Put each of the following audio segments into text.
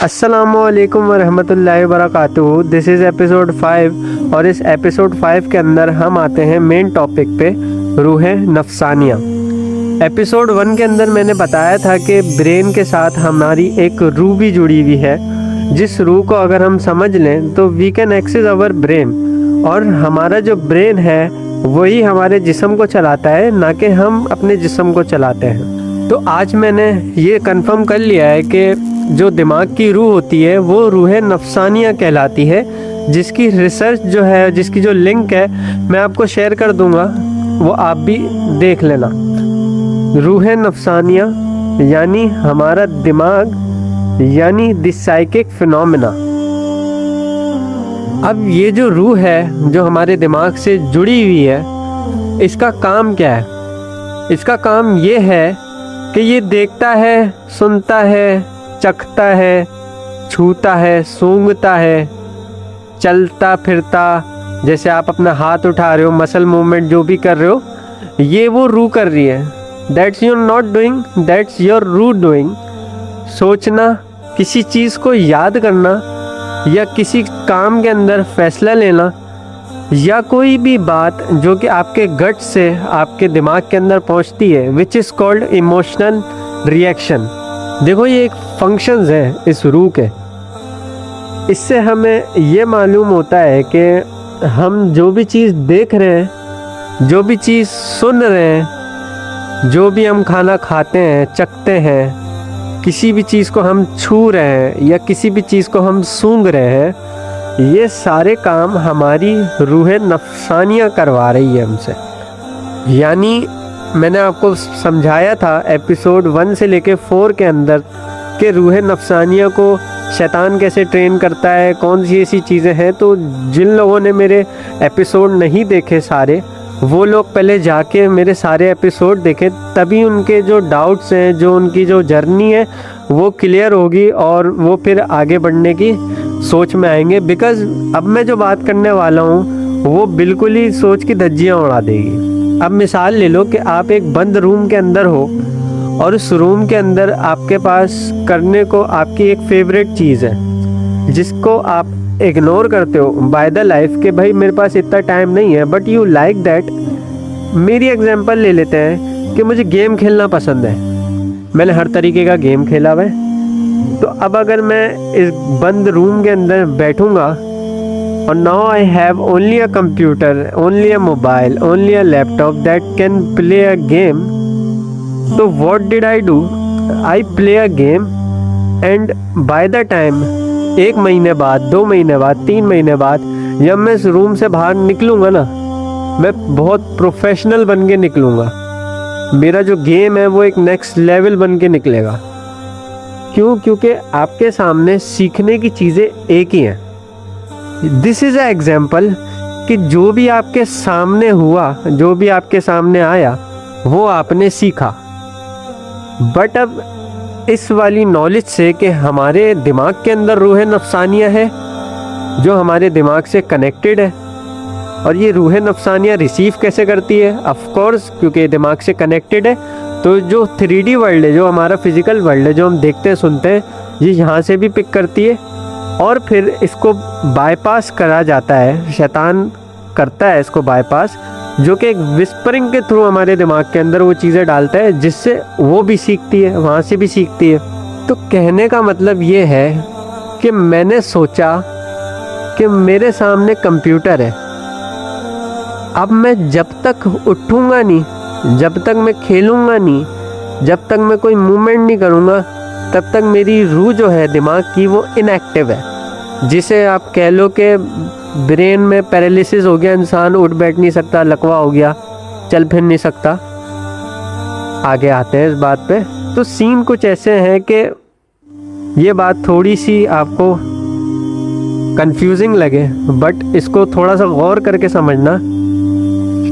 अस्सलामुअलैकुम वरहमतुल्लाहि वबरकातुहू। This is episode 5 और इस एपिसोड 5 के अंदर हम आते हैं मेन टॉपिक पे, रूह नफ्सानिया। एपिसोड 1 के अंदर मैंने बताया था कि ब्रेन के साथ हमारी एक रूह भी जुड़ी हुई है, जिस रूह को अगर हम समझ लें तो we can access our brain, और हमारा जो ब्रेन है वही हमारे जिस्म को चलाता है, ना कि हम अपने जिस्म को चलाते हैं। तो आज मैंने ये कंफर्म कर लिया है कि जो दिमाग की रूह होती है वो रूह नफ्सानिया कहलाती है, जिसकी रिसर्च जो है, जिसकी जो लिंक है मैं आपको शेयर कर दूंगा, वो आप भी देख लेना। रूह नफ्सानिया यानी हमारा दिमाग, यानी द साइकिक फिनोमेना। अब ये जो रूह है जो हमारे दिमाग से जुड़ी हुई है, इसका काम क्या है? इसका काम ये है कि ये देखता है, सुनता है, चखता है, छूता है, सूंघता है, चलता फिरता, जैसे आप अपना हाथ उठा रहे हो, मसल मूवमेंट जो भी कर रहे हो, ये वो रूह कर रही है। That's you're not doing, that's your रूह डूइंग। सोचना, किसी चीज़ को याद करना, या किसी काम के अंदर फैसला लेना, या कोई भी बात जो कि आपके गट से आपके दिमाग के अंदर पहुंचती है, which is called emotional reaction. देखो, ये एक फंक्शंस है इस रूह के। इससे हमें ये मालूम होता है कि हम जो भी चीज़ देख रहे हैं, जो भी चीज़ सुन रहे हैं, जो भी हम खाना खाते हैं, चखते हैं, किसी भी चीज़ को हम छू रहे हैं या किसी भी चीज़ को हम सूंघ रहे हैं, ये सारे काम हमारी रूह नफ्सानिया करवा रही है हमसे। यानी मैंने आपको समझाया था एपिसोड 1 से लेके 4 के अंदर कि रूह नफ्सानिया को शैतान कैसे ट्रेन करता है, कौन सी ऐसी चीज़ें हैं। तो जिन लोगों ने मेरे एपिसोड नहीं देखे सारे, वो लोग पहले जाके मेरे सारे एपिसोड देखें, तभी उनके जो डाउट्स हैं, जो उनकी जो जर्नी है वो क्लियर होगी और वो फिर आगे बढ़ने की सोच में आएंगे। बिकॉज़ अब मैं जो बात करने वाला हूँ वो बिल्कुल ही सोच की धज्जियाँ उड़ा देगी। अब मिसाल ले लो कि आप एक बंद रूम के अंदर हो और उस रूम के अंदर आपके पास करने को आपकी एक फेवरेट चीज़ है, जिसको आप इग्नोर करते हो बाय द लाइफ कि भाई मेरे पास इतना टाइम नहीं है, बट यू लाइक दैट। मेरी एग्जांपल ले लेते हैं कि मुझे गेम खेलना पसंद है, मैंने हर तरीके का गेम खेला हुआ है। तो अब अगर मैं इस बंद रूम के अंदर बैठूंगा और now I have only a computer, only a mobile, only a laptop that can play a game, तो what did I do? I play a game, and by the time 1 महीने बाद, 2 महीने बाद, 3 महीने बाद, जब मैं इस रूम से बाहर निकलूँगा ना, मैं बहुत प्रोफेशनल बन के निकलूँगा। मेरा जो गेम है वो एक नेक्स्ट लेवल बन के निकलेगा। क्यों? क्योंकि आपके सामने सीखने की चीज़ें एक ही हैं। दिस इज़ अ एग्जाम्पल कि जो भी आपके सामने हुआ, जो भी आपके सामने आया, वो आपने सीखा। बट अब इस वाली नॉलेज से कि हमारे दिमाग के अंदर रूह नफ्सानिया है जो हमारे दिमाग से कनेक्टेड है, और ये रूह नफ्सानिया रिसीव कैसे करती है? ऑफ कोर्स, क्योंकि दिमाग से कनेक्टेड है, तो जो 3D वर्ल्ड है, जो हमारा फिजिकल वर्ल्ड है, जो हम देखते हैं, सुनते हैं, ये यहाँ से भी पिक करती है, और फिर इसको बाईपास करा जाता है, शैतान करता है इसको बाईपास, जो कि एक विस्परिंग के थ्रू हमारे दिमाग के अंदर वो चीज़ें डालता है, जिससे वो भी सीखती है, वहाँ से भी सीखती है। तो कहने का मतलब ये है कि मैंने सोचा कि मेरे सामने कंप्यूटर है, अब मैं जब तक उठूँगा नहीं, जब तक मैं खेलूँगा नहीं, जब तक मैं कोई मूवमेंट नहीं करूँगा, तब तक मेरी रूह जो है दिमाग की वो इनएक्टिव है। जिसे आप कह लो कि ब्रेन में पैरालिसिस हो गया, इंसान उठ बैठ नहीं सकता, लकवा हो गया, चल फिर नहीं सकता। आगे आते हैं इस बात पे। तो सीन कुछ ऐसे हैं कि ये बात थोड़ी सी आपको कंफ्यूजिंग लगे, बट इसको थोड़ा सा गौर करके समझना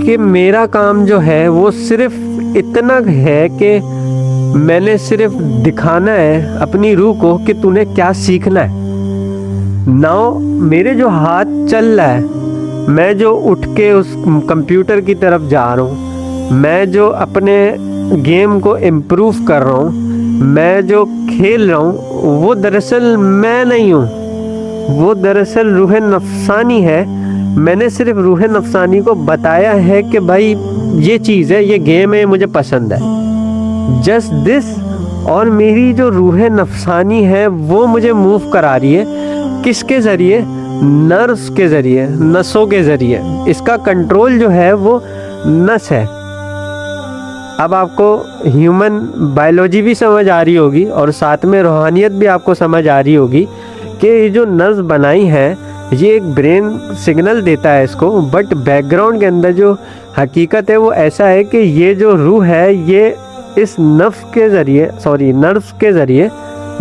कि मेरा काम जो है वो सिर्फ इतना है कि मैंने सिर्फ दिखाना है अपनी रूह को कि तूने क्या सीखना है। नाउ मेरे जो हाथ चल रहा है, मैं जो उठ के उस कंप्यूटर की तरफ जा रहा हूँ, मैं जो अपने गेम को इम्प्रूव कर रहा हूँ, मैं जो खेल रहा हूँ, वो दरअसल मैं नहीं हूँ, वो दरअसल रूह नफसानी है। मैंने सिर्फ रूह नफसानी को बताया है कि भाई ये चीज़ है, ये गेम है, मुझे पसंद है, जस्ट दिस। और मेरी जो रूह नफसानी है वो मुझे मूव करा रही है, किसके ज़रिए? नर्व्स के ज़रिए, नसों के ज़रिए। इसका कंट्रोल जो है वो नस है। अब आपको ह्यूमन बायोलॉजी भी समझ आ रही होगी और साथ में रूहानियत भी आपको समझ आ रही होगी कि ये जो नर्व्स बनाई हैं ये एक ब्रेन सिग्नल देता है इसको, बट बैकग्राउंड के अंदर जो हकीकत है वो ऐसा है कि ये जो रूह है ये इस नर्व्स के ज़रिए,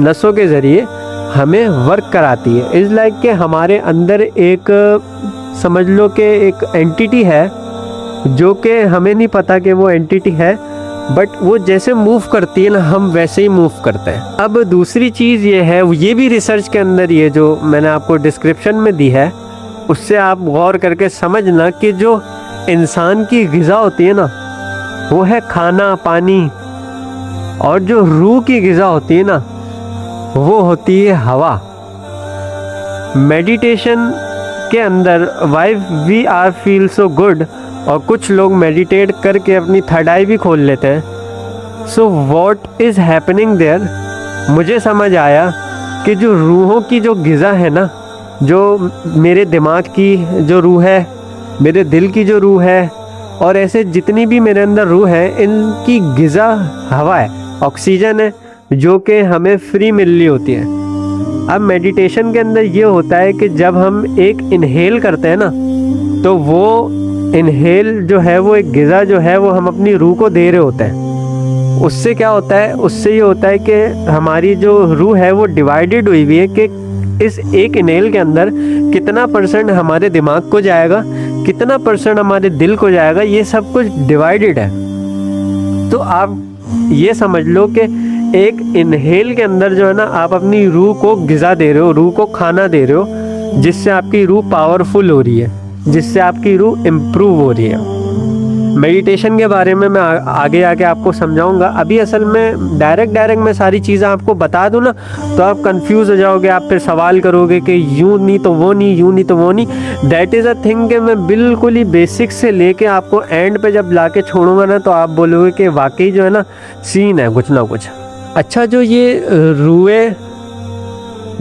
नसों के ज़रिए हमें वर्क कराती है। इज़ लाइक कि हमारे अंदर एक, समझ लो कि एक एंटिटी है जो कि हमें नहीं पता कि वो एंटिटी है, बट वो जैसे मूव करती है ना, हम वैसे ही मूव करते हैं। अब दूसरी चीज़ ये है, ये भी रिसर्च के अंदर, ये जो मैंने आपको डिस्क्रिप्शन में दी है उससे आप गौर करके समझना कि जो इंसान की ग़िज़ा होती है ना वो है खाना पानी, और जो रूह की ग़िज़ा होती है ना वो होती है हवा। मेडिटेशन के अंदर why we are feel so good, और कुछ लोग मेडिटेट करके अपनी थर्ड आई भी खोल लेते हैं। So what is happening there, मुझे समझ आया कि जो रूहों की जो ग़िज़ा है ना, जो मेरे दिमाग की जो रूह है, मेरे दिल की जो रूह है, और ऐसे जितनी भी मेरे अंदर रूह है, इनकी ग़िज़ा हवा है, ऑक्सीजन है, जो कि हमें फ्री मिल रही होती है। अब मेडिटेशन के अंदर ये होता है कि जब हम एक इनहेल करते हैं ना, तो वो इनहेल जो है वो एक ग़िज़ा जो है वो हम अपनी रूह को दे रहे होते हैं। उससे क्या होता है? उससे ये होता है कि हमारी जो रूह है वो डिवाइडेड हुई हुई है कि इस एक इनहेल के अंदर कितना % हमारे दिमाग को जाएगा, कितना % हमारे दिल को जाएगा, ये सब कुछ डिवाइडेड है। तो आप ये समझ लो कि एक इनहेल के अंदर जो है ना, आप अपनी रूह को ग़िज़ा दे रहे हो, रूह को खाना दे रहे हो, जिससे आपकी रूह पावरफुल हो रही है, जिससे आपकी रूह इम्प्रूव हो रही है। मेडिटेशन के बारे में मैं आगे आपको समझाऊंगा। अभी असल में डायरेक्ट मैं सारी चीज़ें आपको बता दूं ना तो आप कंफ्यूज हो जाओगे, आप फिर सवाल करोगे कि यूँ नहीं तो वो नहीं, यूँ नहीं तो वो नहीं। दैट इज़ अ थिंग कि मैं बिल्कुल ही बेसिक से लेके आपको एंड पे जब ला के छोड़ूंगा ना, तो आप बोलोगे कि वाकई जो है ना सीन है कुछ ना कुछ। अच्छा, जो ये रूए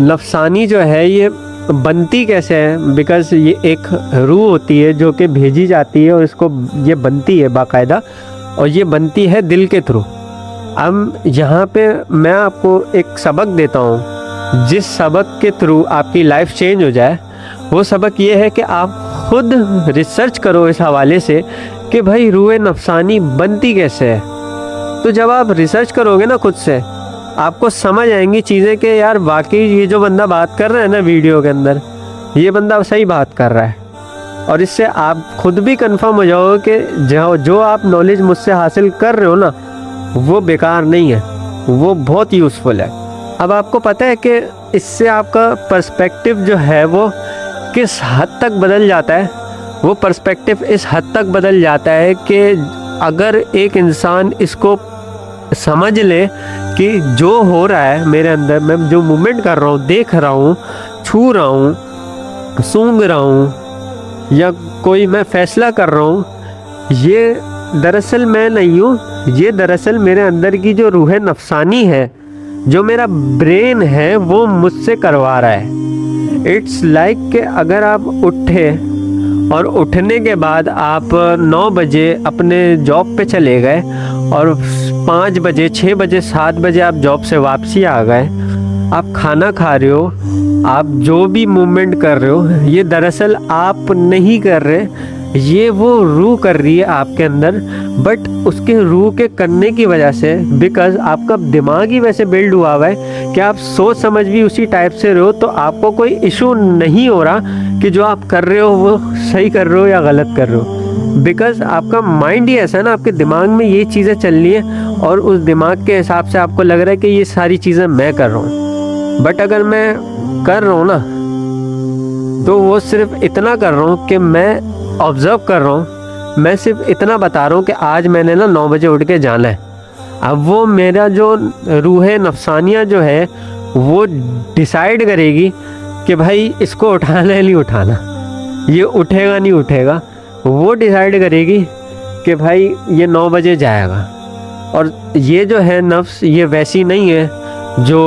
नफसानी जो है ये बनती कैसे है? बिकॉज़ ये एक रूह होती है जो कि भेजी जाती है और इसको ये बनती है बाकायदा, और ये बनती है दिल के थ्रू। अब यहाँ पे मैं आपको एक सबक देता हूँ, जिस सबक के थ्रू आपकी लाइफ चेंज हो जाए। वो सबक ये है कि आप खुद रिसर्च करो इस हवाले से कि भाई रूह नफसानी बनती कैसे है। तो जब आप रिसर्च करोगे ना खुद से, आपको समझ आएंगी चीज़ें कि यार वाकई ये जो बंदा बात कर रहा है ना वीडियो के अंदर, ये बंदा सही बात कर रहा है। और इससे आप खुद भी कंफर्म हो जाओगे कि जो आप नॉलेज मुझसे हासिल कर रहे हो ना, वो बेकार नहीं है, वो बहुत यूज़फुल है। अब आपको पता है कि इससे आपका पर्सपेक्टिव जो है वो किस हद तक बदल जाता है। वो पर्सपेक्टिव इस हद तक बदल जाता है कि अगर एक इंसान इसको समझ ले कि जो हो रहा है मेरे अंदर, मैं जो मूवमेंट कर रहा हूँ, देख रहा हूँ, छू रहा हूँ, सूंघ रहा हूँ, या कोई मैं फ़ैसला कर रहा हूँ, ये दरअसल मैं नहीं हूँ, ये दरअसल मेरे अंदर की जो रूह नफसानी है, जो मेरा ब्रेन है, वो मुझसे करवा रहा है। इट्स लाइक कि अगर आप उठे और उठने के बाद आप 9 बजे अपने जॉब पे चले गए और 5 बजे, 6 बजे, 7 बजे आप जॉब से वापसी आ गए, आप खाना खा रहे हो, आप जो भी मूवमेंट कर रहे हो, ये दरअसल आप नहीं कर रहे, ये वो रूह कर रही है आपके अंदर। बट उसके रूह के करने की वजह से, बिकॉज़ आपका दिमाग ही वैसे बिल्ड हुआ हुआ है कि आप सोच समझ भी उसी टाइप से रहो, तो आपको कोई इशू नहीं हो रहा कि जो आप कर रहे हो वो सही कर रहे हो या गलत कर रहे हो। बिकॉज़ आपका माइंड ही ऐसा है ना, आपके दिमाग में ये चीज़ें चल रही हैं और उस दिमाग के हिसाब से आपको लग रहा है कि ये सारी चीज़ें मैं कर रहा हूँ। बट अगर मैं कर रहा हूँ ना, तो वो सिर्फ इतना कर रहा हूँ कि मैं ऑब्ज़र्व कर रहा हूँ, मैं सिर्फ इतना बता रहा हूँ कि आज मैंने ना 9 बजे उठ के जाना है। अब वो मेरा जो रूह नफसानिया जो है वो डिसाइड करेगी कि भाई इसको उठाना है नहीं उठाना, ये उठेगा नहीं उठेगा। वो डिसाइड करेगी कि भाई ये 9 बजे जाएगा। और ये जो है नफ्स, ये वैसी नहीं है जो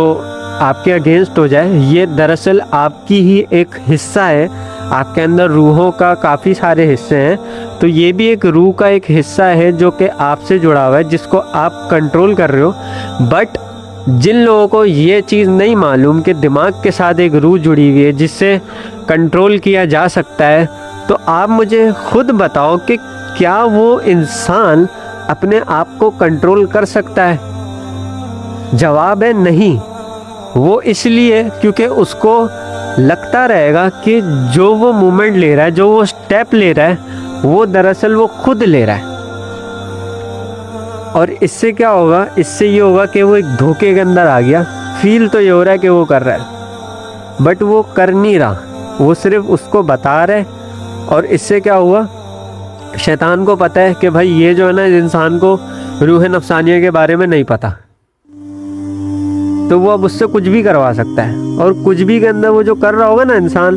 आपके अगेंस्ट हो जाए। ये दरअसल आपकी ही एक हिस्सा है। आपके अंदर रूहों का काफ़ी सारे हिस्से हैं, तो ये भी एक रूह का एक हिस्सा है जो कि आपसे जुड़ा हुआ है, जिसको आप कंट्रोल कर रहे हो। बट जिन लोगों को ये चीज़ नहीं मालूम कि दिमाग के साथ एक रूह जुड़ी हुई है जिससे कंट्रोल किया जा सकता है, तो आप मुझे खुद बताओ कि क्या वो इंसान अपने आप को कंट्रोल कर सकता है? जवाब है नहीं। वो इसलिए क्योंकि उसको लगता रहेगा कि जो वो मूवमेंट ले रहा है, जो वो स्टेप ले रहा है, वो दरअसल वो खुद ले रहा है। और इससे क्या होगा? इससे ये होगा कि वो एक धोखे के अंदर आ गया। फील तो ये हो रहा है कि वो कर रहा है, बट वो कर नहीं रहा, वो सिर्फ उसको बता रहा है। और इससे क्या हुआ? शैतान को पता है कि भाई ये जो है ना, इस इंसान को रूह नफ्सानिया के बारे में नहीं पता, तो वो अब उससे कुछ भी करवा सकता है। और कुछ भी के अंदर वो जो कर रहा होगा ना इंसान,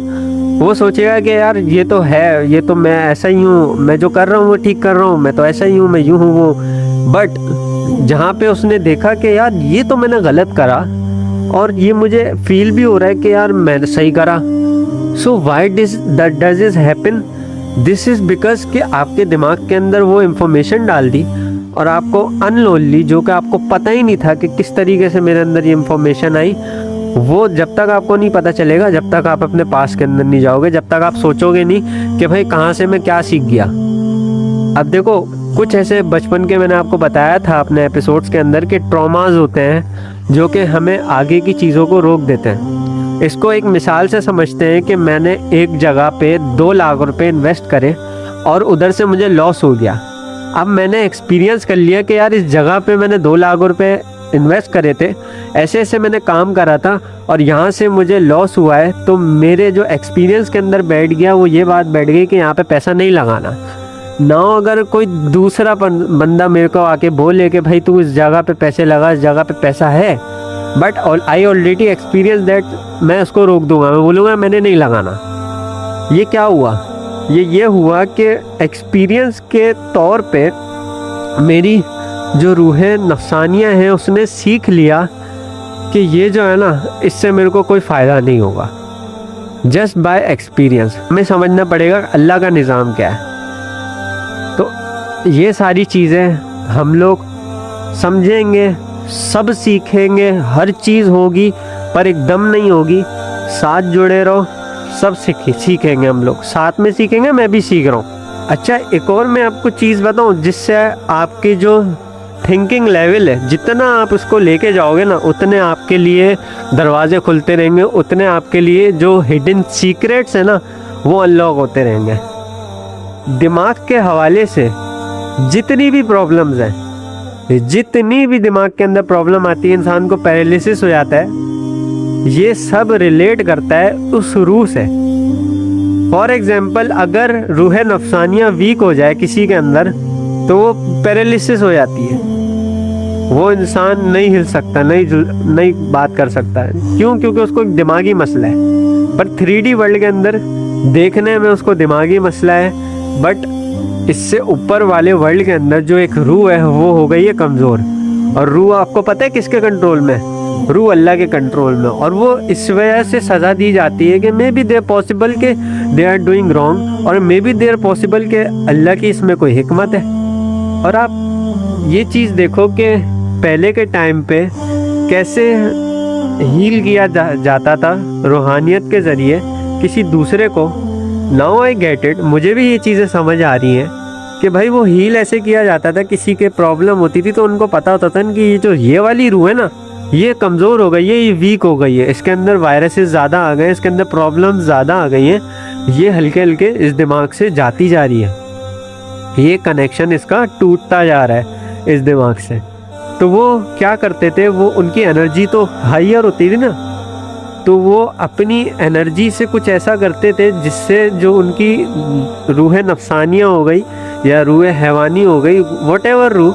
वो सोचेगा कि यार ये तो है, ये तो मैं ऐसा ही हूँ, मैं जो कर रहा हूँ वो ठीक कर रहा हूँ, मैं तो ऐसा ही हूँ, मैं यूँ हूँ वो। बट जहाँ पे उसने देखा कि यार ये तो मैंने गलत करा और ये मुझे फील भी हो रहा है कि यार मैंने सही करा। So why does this happen? This is because कि आपके दिमाग के अंदर वो इंफॉर्मेशन डाल दी और आपको अननोनली, जो कि आपको पता ही नहीं था कि किस तरीके से मेरे अंदर ये इंफॉर्मेशन आई, वो जब तक आपको नहीं पता चलेगा, जब तक आप अपने पास के अंदर नहीं जाओगे, जब तक आप सोचोगे नहीं कि भाई कहाँ से मैं क्या सीख गया। अब देखो, कुछ ऐसे बचपन के मैंने आपको बताया था अपने एपिसोड्स के अंदर कि ट्रॉमाज होते हैं जो कि हमें आगे की चीज़ों को रोक देते हैं। इसको एक मिसाल से समझते हैं कि मैंने एक जगह पे 2 लाख रुपए इन्वेस्ट करे और उधर से मुझे लॉस हो गया। अब मैंने एक्सपीरियंस कर लिया कि यार इस जगह पे मैंने 2 लाख रुपए इन्वेस्ट करे थे, ऐसे ऐसे मैंने काम करा था और यहाँ से मुझे लॉस हुआ है। तो मेरे जो एक्सपीरियंस के अंदर बैठ गया, वो ये बात बैठ गई कि यहाँ पे पैसा नहीं लगाना ना। अगर कोई दूसरा बंदा मेरे को आके बोले कि भाई तू इस जगह पे पैसे लगा, इस जगह पे पैसा है, but I already experience that, मैं उसको रोक दूंगा, मैं बोलूँगा मैंने नहीं लगाना। ये क्या हुआ? ये हुआ कि एक्सपीरियंस के तौर पे मेरी जो रूहें नफ्सानियाँ हैं उसने सीख लिया कि ये जो है ना, इससे मेरे को कोई फ़ायदा नहीं होगा। जस्ट बाय एक्सपीरियंस हमें समझना पड़ेगा अल्लाह का निज़ाम क्या है। तो ये सारी चीज़ें हम लोग समझेंगे, सब सीखेंगे, हर चीज़ होगी, पर एकदम नहीं होगी। साथ जुड़े रहो, सब सीखेंगे हम लोग, साथ में सीखेंगे। मैं भी सीख रहा हूँ। अच्छा, एक और मैं आपको चीज़ बताऊँ जिससे आपकी जो थिंकिंग लेवल है, जितना आप उसको लेके जाओगे ना, उतने आपके लिए दरवाजे खुलते रहेंगे, उतने आपके लिए जो हिडन सीक्रेट्स है ना, वो अनलॉक होते रहेंगे। दिमाग के हवाले से जितनी भी प्रॉब्लम्स हैं, जितनी भी दिमाग के अंदर प्रॉब्लम आती है, इंसान को पैरालिसिस हो जाता है, ये सब रिलेट करता है उस रूह से। फॉर एग्जाम्पल, अगर रूह नफ्सानिया वीक हो जाए किसी के अंदर, तो वो पैरालिसिस हो जाती है। वो इंसान नहीं हिल सकता, नहीं बात कर सकता है। क्यों? क्योंकि उसको एक दिमागी मसला है। पर 3D वर्ल्ड के अंदर देखने में उसको दिमागी मसला है, बट इससे ऊपर वाले वर्ल्ड के अंदर जो एक रूह है, वो हो गई है कमज़ोर। और रूह आपको पता है किसके कंट्रोल में? रूह अल्लाह के कंट्रोल में। और वो इस वजह से सज़ा दी जाती है कि मे बी देयर पॉसिबल के दे आर डूइंग रॉन्ग, और मे बी देयर पॉसिबल के अल्लाह की इसमें कोई हिकमत है। और आप ये चीज़ देखो कि पहले के टाइम पे कैसे हील किया जाता था रूहानियत के ज़रिए किसी दूसरे को। नाउ आई गेट इट, मुझे भी ये चीज़ें समझ आ रही हैं कि भाई वो हील ऐसे किया जाता था, किसी के प्रॉब्लम होती थी तो उनको पता होता था कि ये जो ये वाली रूह है ना, ये कमज़ोर हो गई है, ये वीक हो गई है, इसके अंदर वायरसेस ज़्यादा आ गए, इसके अंदर प्रॉब्लम ज़्यादा आ गई हैं, ये हल्के हल्के इस दिमाग से जाती जा रही है, ये कनेक्शन इसका टूटता जा रहा है इस दिमाग से। तो वो क्या करते थे, वो उनकी एनर्जी तो हायर होती थी ना, तो वो अपनी एनर्जी से कुछ ऐसा करते थे जिससे जो उनकी रूह नफ्सानिया हो गई या रूह हैवानी हो गई, वॉट एवर रूह,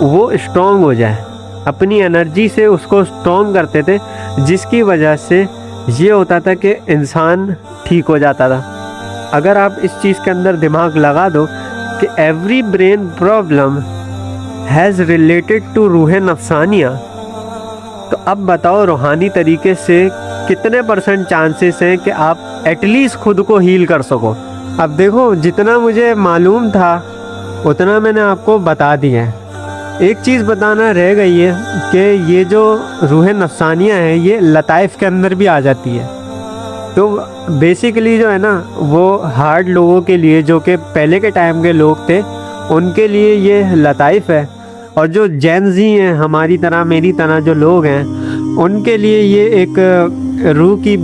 वो स्ट्रॉन्ग हो जाए। अपनी एनर्जी से उसको स्ट्रॉन्ग करते थे, जिसकी वजह से ये होता था कि इंसान ठीक हो जाता था। अगर आप इस चीज़ के अंदर दिमाग लगा दो कि every brain problem has related to रूह नफसानिया, तो अब बताओ रूहानी तरीके से कितने % चांसेस हैं कि आप एटलीस्ट खुद को हील कर सको। अब देखो, जितना मुझे मालूम था उतना मैंने आपको बता दिया है। एक चीज़ बताना रह गई है कि ये जो रूह नफसानिया है ये लताइफ़ के अंदर भी आ जाती है। तो बेसिकली जो है ना, वो हार्ड लोगों के लिए, जो कि पहले के टाइम के लोग थे, उनके लिए ये लताइफ़ है। और जो जेन ज़ी हैं, हमारी तरह मेरी तरह जो लोग हैं, उनके लिए ये एक रूह की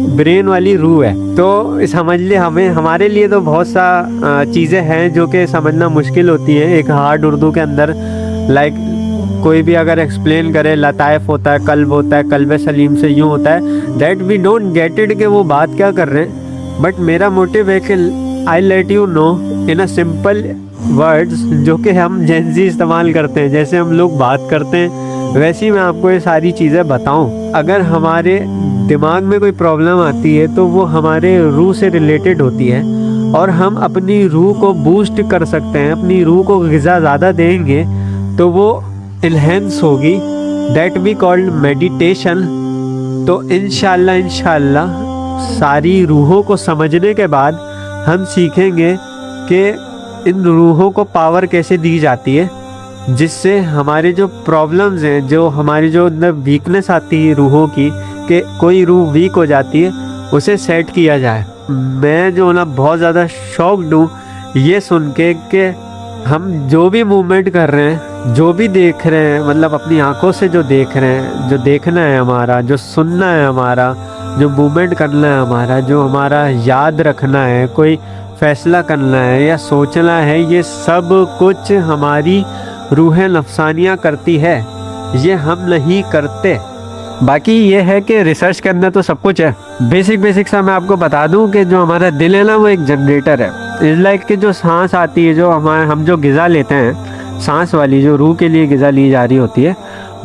ब्रेन वाली रूह है। तो समझ ले, हमारे लिए तो बहुत सा चीज़ें हैं जो कि समझना मुश्किल होती है एक हार्ड उर्दू के अंदर। लाइक कोई भी अगर एक्सप्लेन करे, लताइफ होता है, कल्ब होता है, कल्ब सलीम से यूँ होता है, that we don't get it कि वो बात क्या कर रहे हैं। बट मेरा मोटिव है कि I let you know in a simple words जो कि हम जेंजी इस्तेमाल करते हैं, जैसे हम लोग बात करते हैं वैसे ही मैं आपको ये सारी चीज़ें बताऊं। अगर हमारे दिमाग में कोई प्रॉब्लम आती है तो वो हमारे रूह से रिलेटेड होती है, और हम अपनी रूह को बूस्ट कर सकते हैं। अपनी रूह को ग़िज़ा ज़्यादा देंगे तो वो इन्हेंस होगी, दैट वी कॉल्ड मेडिटेशन। तो इंशाल्लाह सारी रूहों को समझने के बाद हम सीखेंगे कि इन रूहों को पावर कैसे दी जाती है, जिससे हमारे जो प्रॉब्लम्स हैं, जो हमारी जो अंदर वीकनेस आती है रूहों की, कि कोई रूह वीक हो जाती है, उसे सेट किया जाए। मैं जो ना बहुत ज़्यादा शॉक्ड हूँ ये सुन के कि हम जो भी मूवमेंट कर रहे हैं, जो भी देख रहे हैं, मतलब अपनी आंखों से जो देख रहे हैं, जो देखना है हमारा, जो सुनना है हमारा, जो मूवमेंट करना है हमारा, जो हमारा याद रखना है, कोई फैसला करना है या सोचना है, ये सब कुछ हमारी रूह नफसानियाँ करती है, ये हम नहीं करते। बाकी ये है कि रिसर्च के अंदर तो सब कुछ है। बेसिक सा मैं आपको बता दूं कि जो हमारा दिल है ना, वो एक जनरेटर है। इस लाइक कि जो सांस आती है, जो हम जो ग़िज़ा लेते हैं, सांस वाली जो रूह के लिए ग़िज़ा ली जा रही होती है,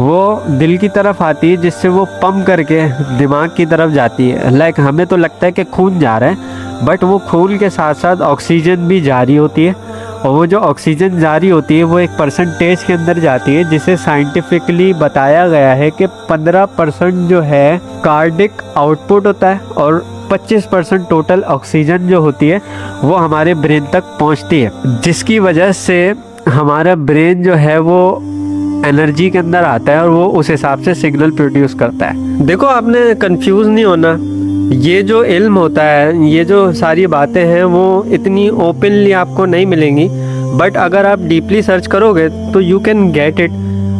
वो दिल की तरफ आती है, जिससे वो पंप करके दिमाग की तरफ जाती है। लाइक हमें तो लगता है कि खून जा रहा है, बट वो खून के साथ साथ ऑक्सीजन भी जारी होती है, और वो जो ऑक्सीजन जारी होती है वो एक % के अंदर जाती है, जिसे साइंटिफिकली बताया गया है कि 15% जो है कार्डिक आउटपुट होता है, और 25% टोटल ऑक्सीजन जो होती है वो हमारे ब्रेन तक पहुंचती है, जिसकी वजह से हमारा ब्रेन जो है वो एनर्जी के अंदर आता है और वो उस हिसाब से सिग्नल प्रोड्यूस करता है। देखो, आपने कंफ्यूज नहीं होना। ये जो इल्म होता है, ये जो सारी बातें हैं, वो इतनी ओपनली आपको नहीं मिलेंगी, बट अगर आप डीपली सर्च करोगे तो you can get it.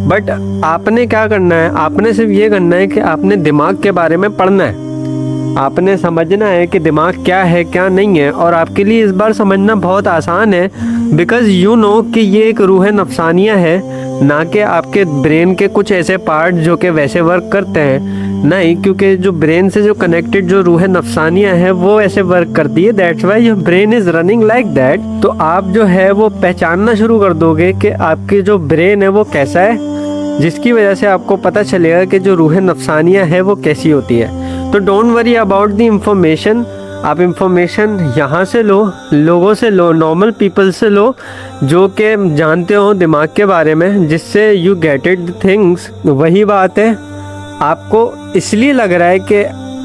But आपने क्या करना है, आपने सिर्फ ये करना है कि आपने दिमाग के बारे में पढ़ना है, आपने समझना है कि दिमाग क्या है क्या नहीं है। और आपके लिए इस बार समझना बहुत आसान है, बिकॉज़ यू नो कि ये एक रूह नफसानिया है, ना कि आपके ब्रेन के कुछ ऐसे पार्ट जो कि वैसे वर्क करते हैं। नहीं, क्योंकि जो ब्रेन से जो कनेक्टेड जो रूह नफसानिया है वो ऐसे वर्क करती है, that's why your brain is running like that. तो आप जो है वो पहचानना शुरू कर दोगे कि आपके जो ब्रेन है वो कैसा है, जिसकी वजह से आपको पता चलेगा कि जो रूह नफसानिया है वो कैसी होती है। तो don't worry about the information. आप इंफॉर्मेशन यहाँ से लो, लोगों से लो, नॉर्मल पीपल से लो जो कि जानते हो दिमाग के बारे में, जिससे यू गेट इट थिंग्स। वही बात है, आपको इसलिए लग रहा है कि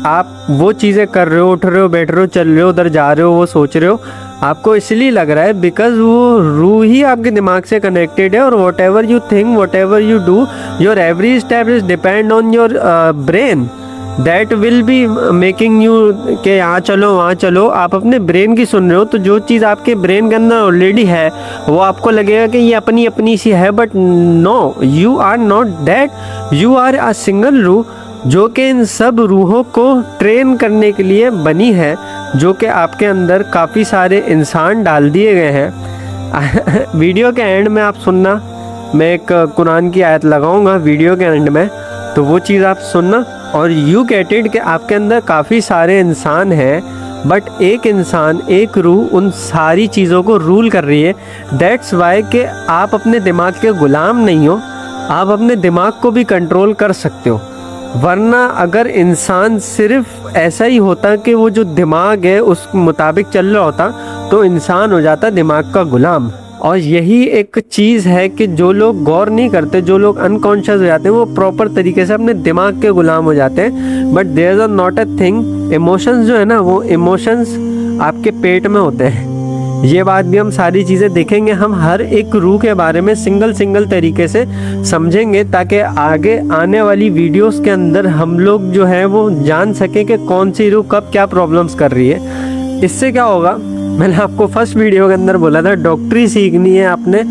आप वो चीज़ें कर रहे हो, उठ रहे हो, बैठ रहे हो, चल रहे हो, उधर जा रहे हो, वो सोच रहे हो, आपको इसलिए लग रहा है बिकॉज वो रूह ही आपके दिमाग से कनेक्टेड है। और what ever you think, what ever you do, your every step is depend on your brain, that will be making you कि यहाँ चलो वहाँ चलो। आप अपने ब्रेन की सुन रहे हो, तो जो चीज़ आपके ब्रेन के अंदर ऑलरेडी है वो आपको लगेगा कि ये अपनी अपनी सी है, but no, you are not that. You are a single रूह जो कि इन सब रूहों को ट्रेन करने के लिए बनी है, जो कि आपके अंदर काफ़ी सारे इंसान डाल दिए गए हैं। वीडियो के एंड में आप सुनना, मैं एक कुरान की आयत लगाऊंगा वीडियो के एंड में, तो वो चीज़ आप सुनना और यू गेट इट कि आपके अंदर काफ़ी सारे इंसान हैं, बट एक इंसान, एक रूह उन सारी चीज़ों को रूल कर रही है। दैट्स वाई कि आप अपने दिमाग के ग़ुलाम नहीं हो, आप अपने दिमाग को भी कंट्रोल कर सकते हो। वरना अगर इंसान सिर्फ ऐसा ही होता कि वो जो दिमाग है उस मुताबिक चल रहा होता तो इंसान हो जाता दिमाग का गुलाम। और यही एक चीज़ है कि जो लोग गौर नहीं करते, जो लोग अनकॉन्शियस हो जाते हैं, वो प्रॉपर तरीके से अपने दिमाग के गुलाम हो जाते हैं। But there is not a thing, emotions जो है ना, वो इमोशंस आपके पेट में होते हैं। ये बात भी हम सारी चीज़ें देखेंगे, हम हर एक रूह के बारे में सिंगल तरीके से समझेंगे ताकि आगे आने वाली वीडियोस के अंदर हम लोग जो है वो जान सकें कि कौन सी रूह कब क्या प्रॉब्लम्स कर रही है। इससे क्या होगा, मैंने आपको फर्स्ट वीडियो के अंदर बोला था डॉक्टरी सीखनी है आपने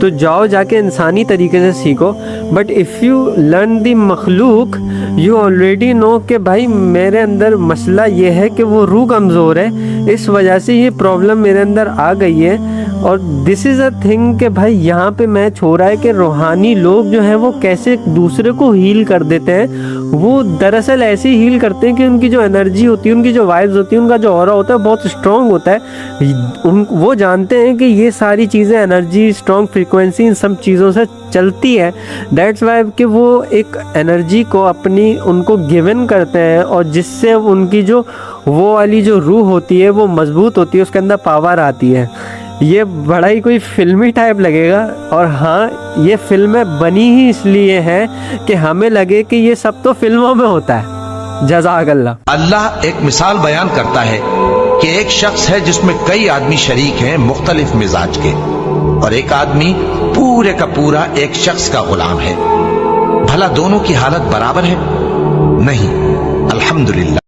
तो जाओ जाके इंसानी तरीके से सीखो। But if you learn the मखलूक यू ऑलरेडी नो कि भाई मेरे अंदर मसला ये है कि वो रूह कमज़ोर है, इस वजह से ये प्रॉब्लम मेरे अंदर आ गई है। और दिस इज़ अ थिंग कि भाई यहाँ पे मैच हो रहा है कि रूहानी लोग जो हैं वो कैसे दूसरे को हील कर देते हैं। वो दरअसल ऐसे ही हील करते हैं कि उनकी जो एनर्जी होती है, उनकी जो वाइब्स होती है, उनका जो ऑरा होता है बहुत स्ट्रॉन्ग होता है। वो जानते हैं कि ये सारी चीज़ें एनर्जी, स्ट्रॉन्ग फ्रीक्वेंसी, इन सब चीज़ों से चलती है। दैट्स वाई कि वो एक एनर्जी को अपनी उनको गिवन करते हैं और जिससे उनकी जो वो वाली जो रूह होती है वो मजबूत होती है, उसके अंदर पावर आती है। ये बड़ा ही कोई फिल्मी टाइप लगेगा, और हाँ ये फिल्में बनी ही इसलिए हैं कि हमें लगे कि ये सब तो फिल्मों में होता है। जज़ाकल्लाह। अल्लाह एक मिसाल बयान करता है कि एक शख्स है जिसमें कई आदमी शरीक हैं मुख्तलिफ मिजाज के, और एक आदमी पूरे का पूरा एक शख्स का गुलाम है। भला दोनों की हालत बराबर है? नहीं, अल्हम्दुलिल्लाह।